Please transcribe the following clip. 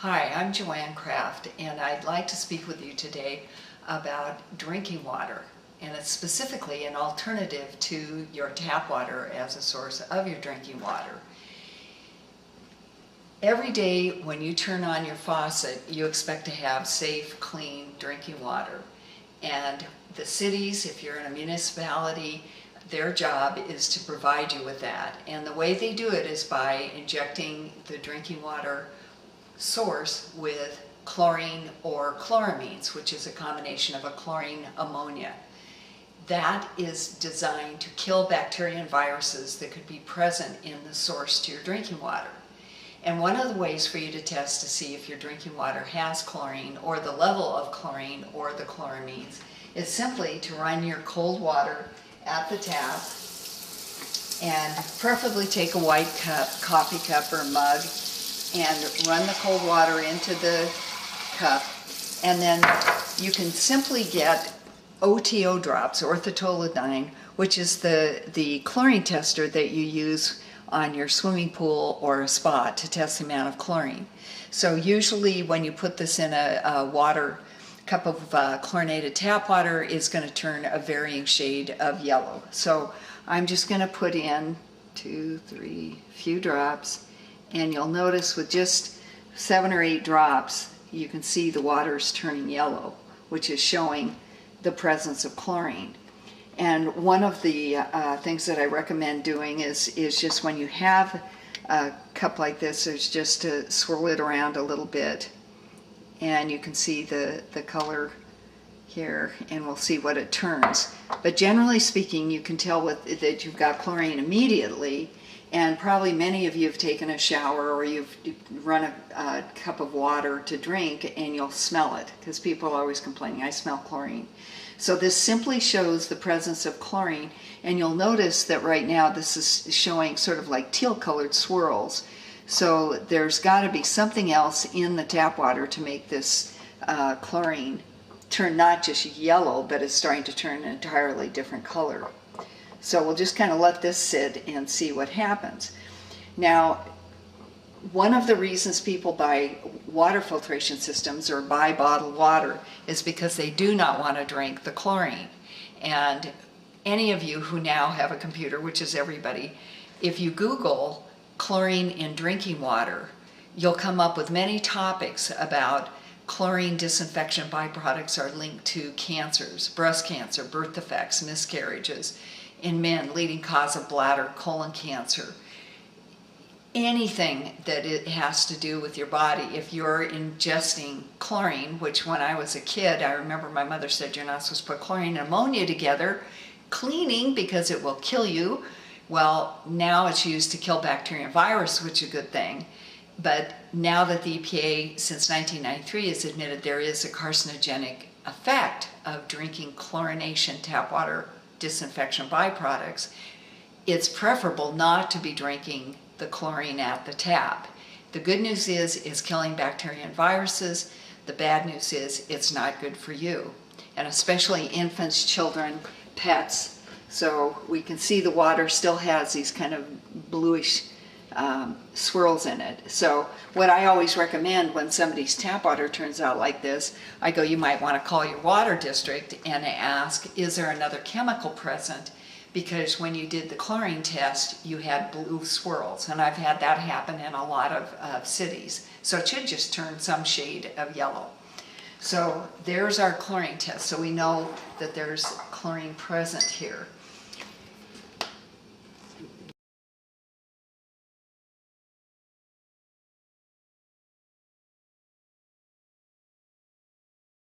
Hi, I'm Joanne Kraft, and I'd like to speak with you today about drinking water, and it's specifically an alternative to your tap water as a source of your drinking water. Every day when you turn on your faucet, you expect to have safe, clean drinking water. And the cities, if you're in a municipality, their job is to provide you with that. And the way they do it is by injecting the drinking water source with chlorine or chloramines, which is a combination of a chlorine ammonia. That is designed to kill bacteria and viruses that could be present in the source to your drinking water. And one of the ways for you to test to see if your drinking water has chlorine or the level of chlorine or the chloramines is simply to run your cold water at the tap and preferably take a white cup, coffee cup or mug, and run the cold water into the cup, and then you can simply get OTO drops, orthotolidine, which is the chlorine tester that you use on your swimming pool or a spa to test the amount of chlorine. So usually when you put this in a cup of chlorinated tap water, it's going to turn a varying shade of yellow. So I'm just going to put in 2, 3, few drops. And you'll notice with just 7 or 8 drops, you can see the water's turning yellow, which is showing the presence of chlorine. And one of the things that I recommend doing is just when you have a cup like this, is just to swirl it around a little bit. And you can see the color here, and we'll see what it turns. But generally speaking, you can tell that you've got chlorine immediately. And probably many of you have taken a shower or you've run a cup of water to drink and you'll smell it, because people are always complaining, I smell chlorine. So this simply shows the presence of chlorine, and you'll notice that right now this is showing sort of like teal colored swirls. So there's got to be something else in the tap water to make this chlorine turn not just yellow, but it's starting to turn an entirely different color. So we'll just kind of let this sit and see what happens. Now, one of the reasons people buy water filtration systems or buy bottled water is because they do not want to drink the chlorine. And any of you who now have a computer, which is everybody, if you Google chlorine in drinking water, you'll come up with many topics about chlorine disinfection byproducts are linked to cancers, breast cancer, birth defects, miscarriages in men, leading cause of bladder, colon cancer. Anything that it has to do with your body, if you're ingesting chlorine, which when I was a kid, I remember my mother said you're not supposed to put chlorine and ammonia together, cleaning because it will kill you. Well, now it's used to kill bacteria and virus, which is a good thing. But now that the EPA, since 1993, has admitted there is a carcinogenic effect of drinking chlorination tap water disinfection byproducts, it's preferable not to be drinking the chlorine at the tap. The good news is it's killing bacteria and viruses. The bad news is it's not good for you, and especially infants, children, pets. So we can see the water still has these kind of bluish swirls in it. So what I always recommend when somebody's tap water turns out like this, I go, you might want to call your water district and ask, is there another chemical present? Because when you did the chlorine test, you had blue swirls, and I've had that happen in a lot of cities. So it should just turn some shade of yellow. So there's our chlorine test. So we know that there's chlorine present here.